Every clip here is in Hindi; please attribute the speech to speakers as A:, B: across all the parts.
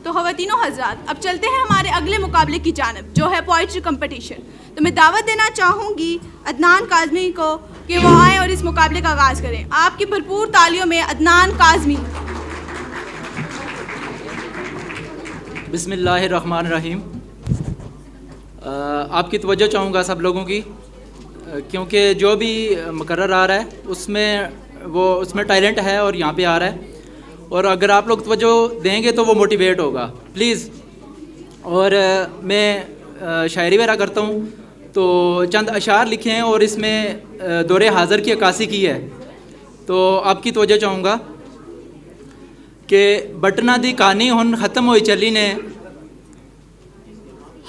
A: तो ख़वातीनो हज़रात, अब चलते हैं हमारे अगले मुकाबले की जानिब, जो है पोइट्री कंपटीशन। तो मैं दावत देना चाहूँगी अदनान काज़मी को कि वो आएँ और इस मुकाबले का आगाज़ करें। आपकी भरपूर तालियों में अदनान काज़मी।
B: बिस्मिल्लाहिर्रहमानिर्रहीम। आपकी तवज्जो चाहूँगा सब लोगों की, क्योंकि जो भी मुकर्रर आ रहा है उसमें टैलेंट है और यहाँ पे आ रहा है, और अगर आप लोग तवज्जो देंगे तो वो मोटिवेट होगा प्लीज़। और मैं शायरी वगैरह करता हूँ, तो चंद अशार लिखे हैं और इसमें दौरे हाज़र की अक्कासी की है। तो आपकी तवज्जो चाहूँगा कि बटना दी कहानी हुन ख़त्म होई चली ने,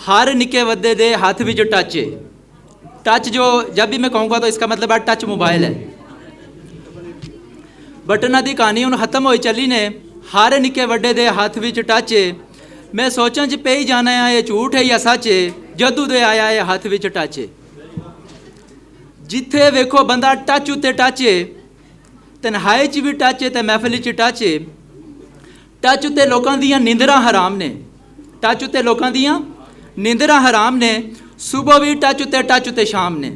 B: हर निके वड्डे दे हाथ विच टच है। टच जो जब भी मैं कहूँगा तो इसका मतलब है टच मोबाइल है। बटना दी कहानी हुन ख़त्म होई चली ने, हर निके वड्डे दे हाथ विच टच है। मैं सोचन च पे ही जाना है ये झूठ है या सच है, जदू दे आया है हाथ विच टच है। जिथे वेखो बंदा टच उत्ते टच है, तन्हाई च भी टच है ते महफिल च टच है। टच उत्ते लोकां दियां नींदरां हराम ने, टच उत्ते लोकां दियां नींदरां हराम ने। सुबह भी टच उत्ते शाम ने।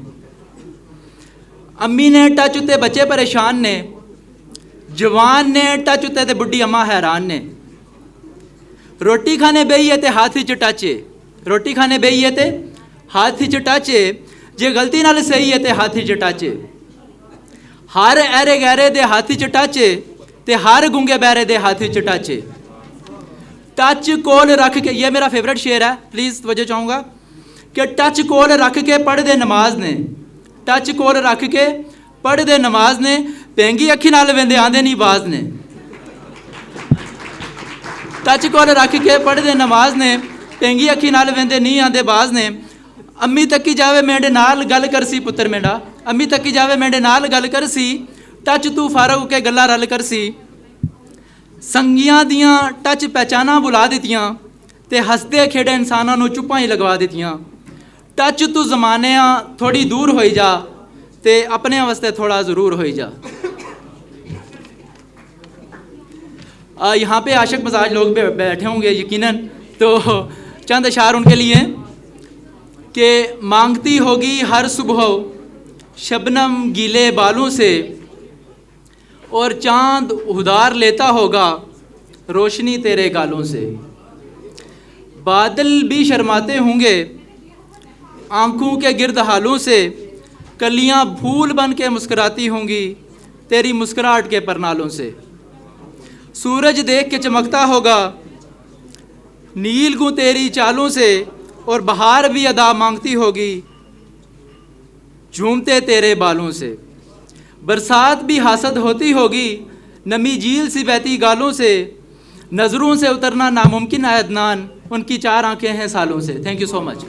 B: अम्मी ने टच उत्ते बच्चे परेशान ने, जवान ने टच उत्ते ते बुढ़ी अम्मा हैरान ने। रोटी खाने बेहिए ते हाथ च टच है, रोटी खाने बेहिए ते हाथ च टच है। जे गलती नाल सही है ते हाथ च टच है। हर ऐरे गैरे दे हाथ च टच है ते हर गुंगे बैरे दे हाथ च टच है। टच कोल रख के, ये मेरा फेवरेट शेर है, प्लीज़ तवज्जो चाहूँगा कि टच कोल रख के पढ़दे नमाज ने, टच कोल रख के पढ़दे नमाज ने। पेंगी अखी नाल वेंदे आंदे नहीं बाज ने। टच कोल रख के पढ़दे नमाज ने, पेंगी अखी नाल वेंदे नहीं आंदे बाज ने। अम्मी तकी जावे मेरे नाल गल करसी पुत्र मेरा, अम्मी तकी जावे मेरे नाल गल करसी। टच तू फारग के गल्लां रल करसी। संगियां दियां टच पहचाना बुला दित्तियां ते हसदे खेड़े इंसानां नूं चुप्पां ही लगवा दित्तियां। टच तू जमाने थोड़ी दूर होई जा ते अपने वास्ते थोड़ा ज़रूर होई जा। यहाँ पे आशिक मजाज लोग बैठे होंगे यकीनन, तो चंद अशार उनके लिए कि मांगती होगी हर सुबह शबनम गीले बालों से, और चांद उधार लेता होगा रोशनी तेरे गालों से। बादल भी शर्माते होंगे आंखों के गिर्द हालों से, कलियां फूल बन के मुस्कुराती होंगी तेरी मुस्कुराहट के परनालों से। सूरज देख के चमकता होगा नील गूं तेरी चालों से, और बहार भी अदा मांगती होगी झूमते तेरे बालों से। बरसात भी हासद होती होगी नमी झील सी बहती गालों से। नज़रों से उतरना नामुमकिन है अदनान, उनकी चार आंखें हैं सालों से। Thank you so much.